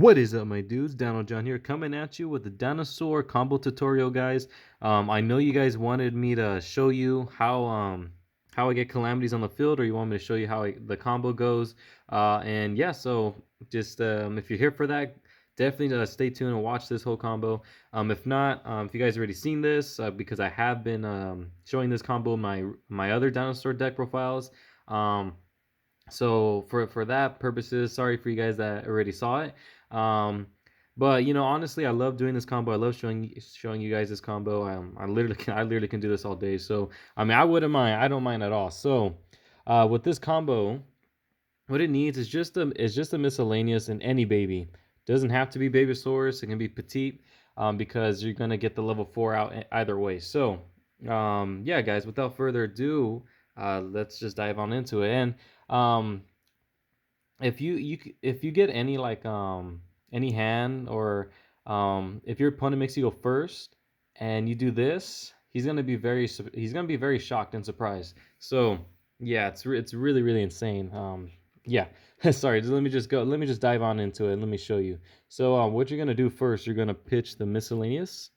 What is up, my dudes? Dino John here, coming at you with the dinosaur combo tutorial, guys. I know you guys wanted me to show you how I get calamities on the field, or you want me to show you how the combo goes. And yeah, so just if you're here for that, definitely stay tuned and watch this whole combo. If not, if you guys already seen this, because I have been showing this combo in my other dinosaur deck profiles. So for that purposes, sorry for you guys that already saw it. Um, but honestly, I love doing this combo. I love showing you guys this combo. I literally can do this all day. So I mean, I wouldn't mind. I don't mind at all. So with this combo, what it needs is just a miscellaneous in any baby. Doesn't have to be Babysaurus. It can be Petite, because you're gonna get the level 4 out either way. So yeah, guys. Without further ado, let's just dive on into it. And um, if you get any hand, or if your opponent makes you go first and you do this, he's gonna be very shocked and surprised. So yeah, it's really insane. Yeah. Sorry, let me just dive on into it and let me show you. So what you're gonna do first, you're gonna pitch the miscellaneous.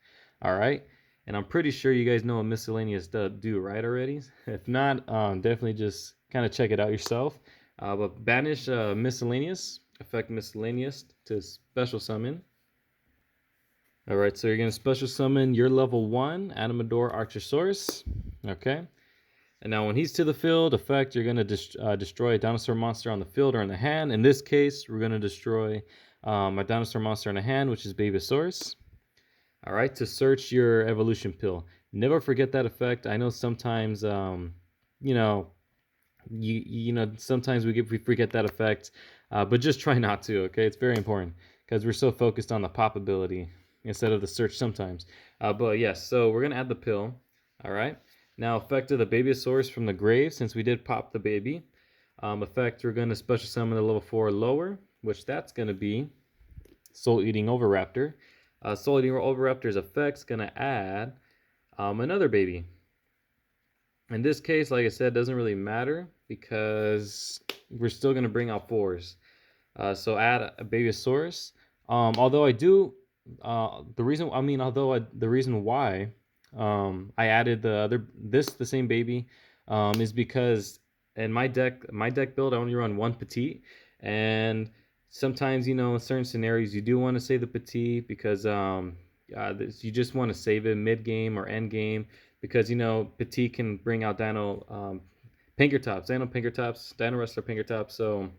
All right. And I'm pretty sure you guys know what miscellaneous do, right, already? If not, definitely just kind of check it out yourself. But banish miscellaneous, effect miscellaneous to special summon. All right, so you're gonna special summon your level 1 Animador Archosaurus. Okay, and now when he's to the field, effect, you're gonna destroy a dinosaur monster on the field or in the hand. In this case, we're gonna destroy a dinosaur monster in the hand, which is Babysaurus. All right, to search your evolution pill. Never forget that effect. I know sometimes, you know, sometimes we forget that effect, but just try not to. Okay, it's very important because we're so focused on the pop ability instead of the search sometimes. But yes, so we're gonna add the pill. All right, now effect of the Babysaurus from the grave, since we did pop the baby. Effect, we're gonna special summon the level 4 lower, which that's gonna be Soul Eating Oviraptor. Soul Eating Oviraptor's effect's gonna add another baby. In this case, like I said, doesn't really matter because we're still going to bring out 4s. So add a Babysaurus. Although I do, the reason why I added the same baby, is because in my deck build, I only run one Petite, and sometimes in certain scenarios you do want to save the Petite because you just want to save it mid game or end game, because Petite can bring out Dino Wrestler Pinkertops. So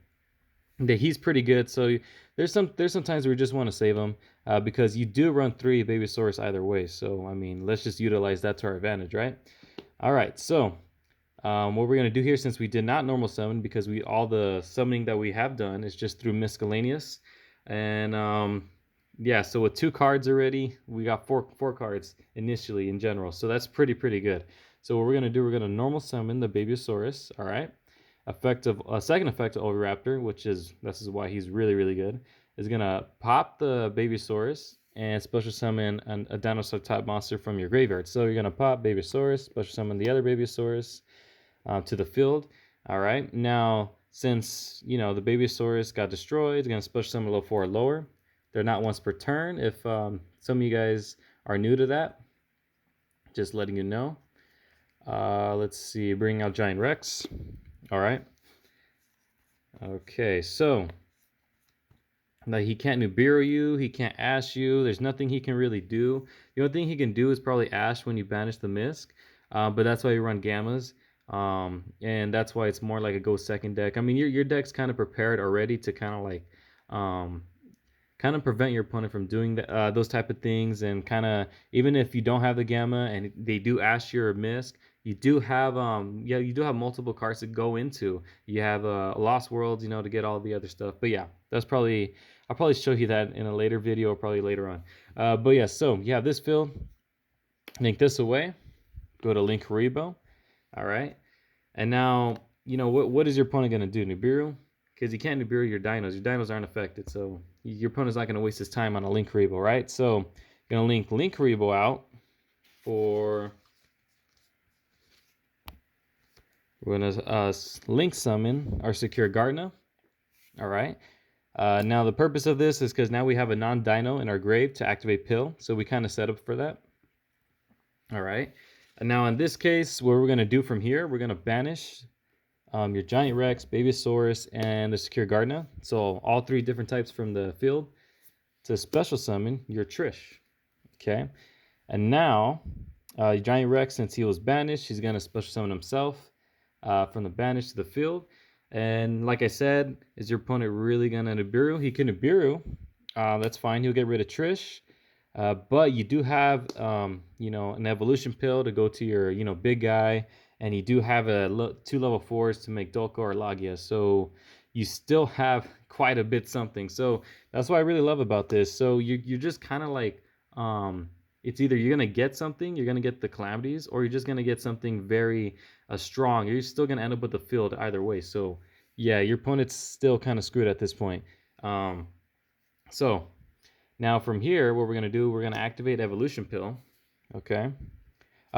he's pretty good. So there's some times where you just want to save him, because you do run 3 Babysaurus either way. So I mean, let's just utilize that to our advantage, right? All right. So what we're gonna do here, since we did not normal summon, because all the summoning that we have done is just through miscellaneous, and yeah, so with 2 cards already, we got four cards initially in general, so that's pretty good. So what we're gonna do, we're gonna normal summon the Babysaurus. All right, second effect of Oviraptor, this is why he's really good, is gonna pop the Babysaurus and special summon a dinosaur type monster from your graveyard. So you're gonna pop Babysaurus, special summon the other Babysaurus to the field. All right, now since the Babysaurus got destroyed, it's gonna special summon a level 4 or lower. They're not once per turn. If some of you guys are new to that, just letting you know. Let's see, bring out Giant Rex. All right. Okay, so now he can't Nibiru you, he can't Ash you. There's nothing he can really do. The only thing he can do is probably Ash when you banish the Misk, but that's why you run Gammas. And that's why it's more like a go second deck. I mean, your deck's kind of prepared already to kind of like kind of prevent your opponent from doing those type of things, and kind of, even if you don't have the Gamma and they do Ash your Misk, you do have multiple cards to go into. You have Lost Worlds, to get all the other stuff. But yeah, I'll probably show you that in a later video, or probably later on. But yeah, so you have this field. Link this away. Go to Link Haribo. All right, and now what is your opponent gonna do? Nibiru? Because you can't Nibiru your Dinos. Your Dinos aren't affected, so your opponent's not going to waste his time on a Link Haribo, right? So you're going to Link Haribo out for... We're going to Link summon our Secure Gardna. All right. Now the purpose of this is because now we have a non-dino in our grave to activate pill, so we kind of set up for that. All right. And now in this case, what we're gonna do from here, we're gonna banish your Giant Rex, Babysaurus, and the Secure Gardna. So all three different types from the field to special summon your Trish. Okay. And now, Giant Rex, since he was banished, he's gonna special summon himself from the banish to the field. And like I said, is your opponent really gonna Nibiru? He can Nibiru. That's fine. He'll get rid of Trish. But you do have, an evolution pill to go to your, big guy, and you do have two level 4s to make Dolko or Lagia. So you still have quite a bit something. So that's what I really love about this. So you're just kind of like, it's either you're gonna get something, you're gonna get the calamities, or you're just gonna get something very strong. You're still gonna end up with the field either way. So yeah, your opponent's still kind of screwed at this point. So now from here, what we're gonna do, we're gonna activate Evolution Pill. Okay.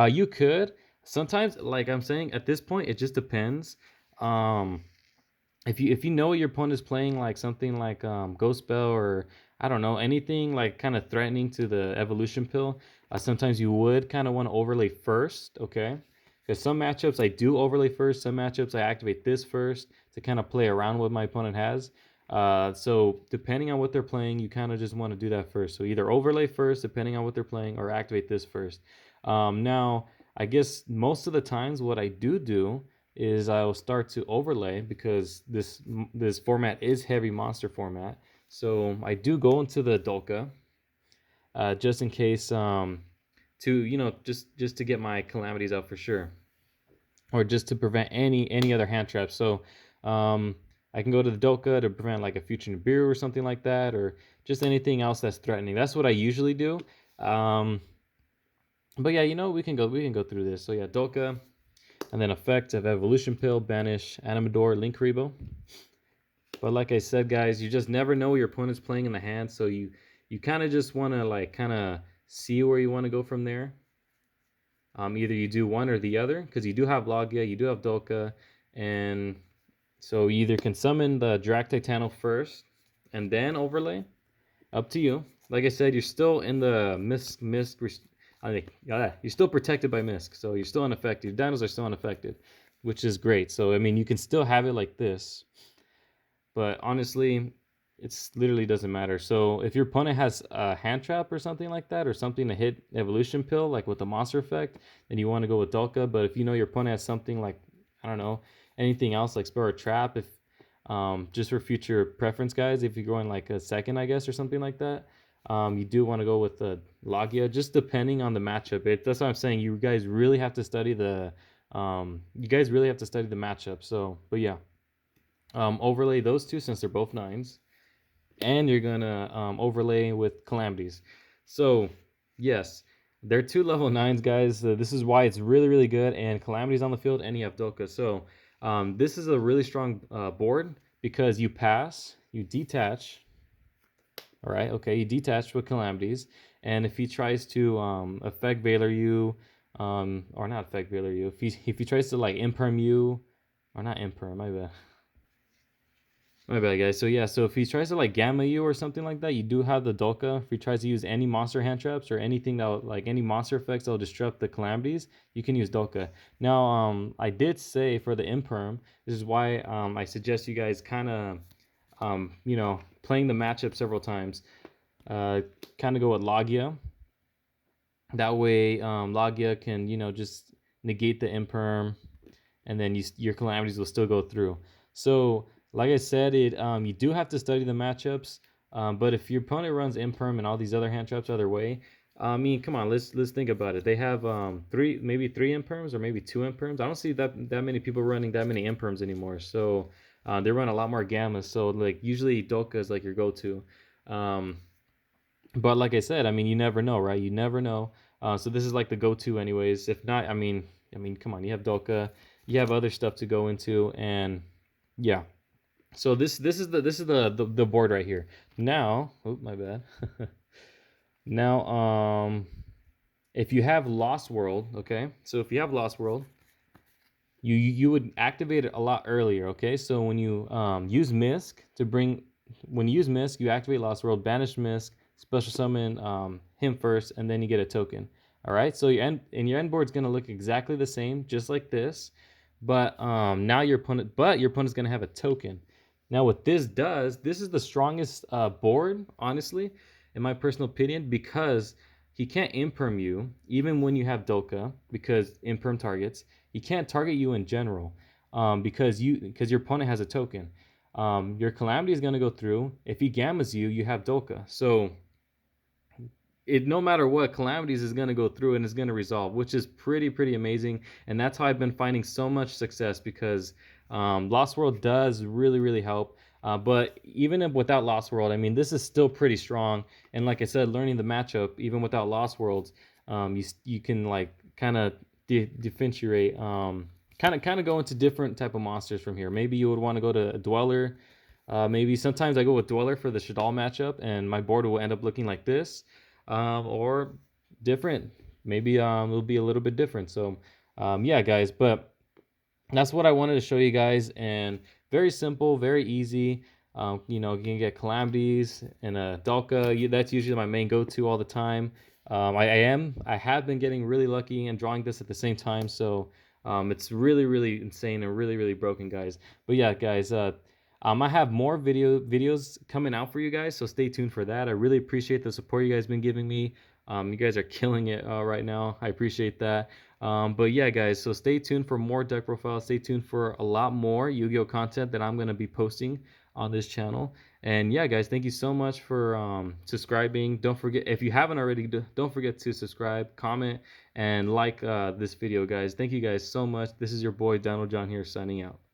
You could sometimes, like I'm saying, at this point, it just depends. If you know your opponent is playing like something like Ghost Spell, or I don't know, anything like kind of threatening to the Evolution Pill, sometimes you would kind of want to overlay first, okay? Because some matchups I do overlay first, some matchups I activate this first to kind of play around what my opponent has. So depending on what they're playing, you kind of just want to do that first. So either overlay first, depending on what they're playing, or activate this first. Now, I guess most of the times what I do is I will start to overlay, because this format is heavy monster format. So I do go into the Dolka, just in case, just to get my calamities out for sure, or just to prevent any other hand traps. So I can go to the Dolka to prevent like a future Nibiru or something like that, or just anything else that's threatening. That's what I usually do. But yeah, we can go through this. So yeah, Dolka. And then effects of Evolution Pill, Banish, Animador, Link Rebo. But like I said, guys, you just never know what your opponent's playing in the hand, so you kind of just want to like kind of see where you want to go from there. Either you do one or the other, because you do have Logia, you do have Dolka, and so you either can summon the Drac Titano first and then overlay. Up to you. Like I said, you're still in the Misk. You're still protected by Misk, so you're still unaffected. Dinos are still unaffected, which is great. So I mean, you can still have it like this, but honestly, it's literally doesn't matter. So if your opponent has a hand trap or something like that, or something to hit Evolution Pill, like with the monster effect, then you want to go with Dolka. But if you know your opponent has something like, I don't know, anything else like Spell or Trap, if just for future preference, guys, if you're going like a second, I guess, or something like that, you do want to go with the Logia, just depending on the matchup. That's what I'm saying. You guys really have to study the matchup. So, but yeah, overlay those two since they're both 9s, and you're gonna overlay with calamities. So yes, they're 2 level 9s, guys. This is why it's really good. And calamities on the field, and you have Dolka. So this is a really strong board, because you pass, you detach. All right, okay, you detach with calamities, and if he tries to affect Valor you, or not affect Valor you, if he tries to like imperm you, or not imperm, my bad, guys. So yeah, so if he tries to like gamma you or something like that, you do have the Dolka. If he tries to use any monster hand traps or anything that like any monster effects that will disrupt the calamities, you can use Dolka. Now, I did say for the imperm, this is why I suggest you guys kind of, playing the matchup several times. Kind of go with Logia. That way, Logia can, just negate the imperm, and then your calamities will still go through. So, like I said, you do have to study the matchups. But if your opponent runs imperm and all these other hand traps other way, I mean, come on, let's think about it. They have maybe three imperms, or maybe 2 imperms. I don't see that many people running that many imperms anymore. So they run a lot more gammas. So like usually Dolka is like your go-to. But like I said, I mean, you never know, right? You never know. So this is like the go-to anyways. If not, I mean, come on, you have Dolka, you have other stuff to go into, and yeah. So this is the board right here. Now, oh my bad. Now, if you have Lost World, okay. So if you have Lost World, you would activate it a lot earlier, okay. So when you use Misk to bring when you use Misk, you activate Lost World, banish Misk, special summon him first, and then you get a token. All right, so your end board is gonna look exactly the same, just like this, but now your opponent's gonna have a token. Now what this does, this is the strongest board, honestly, in my personal opinion, because he can't imperm you even when you have Dolka, because imperm targets. He can't target you in general, because your opponent has a token. Your Calamity is going to go through. If he gammas you, you have Dolka. So it, no matter what, Calamities is going to go through and is going to resolve, which is pretty amazing. And that's how I've been finding so much success, because Lost World does really help. But even without Lost World, I mean, this is still pretty strong. And like I said, learning the matchup, even without Lost Worlds, you can like kind of differentiate, kind of go into different type of monsters from here. Maybe you would want to go to a Dweller. Maybe sometimes I go with Dweller for the Shadal matchup, and my board will end up looking like this, or different. Maybe it'll be a little bit different. So yeah, guys, but that's what I wanted to show you guys, and very simple, very easy. You can get Calamities and a Dalka. That's usually my main go-to all the time. I have been getting really lucky and drawing this at the same time, so it's really insane and really broken, guys. But yeah, guys, I have more videos coming out for you guys, so stay tuned for that. I really appreciate the support you guys been giving me. You guys are killing it right now. I appreciate that. But yeah, guys, so stay tuned for more deck profiles. Stay tuned for a lot more Yu-Gi-Oh content that I'm going to be posting on this channel. And yeah, guys, thank you so much for subscribing. Don't forget, if you haven't already, don't forget to subscribe, comment, and like this video, guys. Thank you guys so much. This is your boy Donald John here, signing out.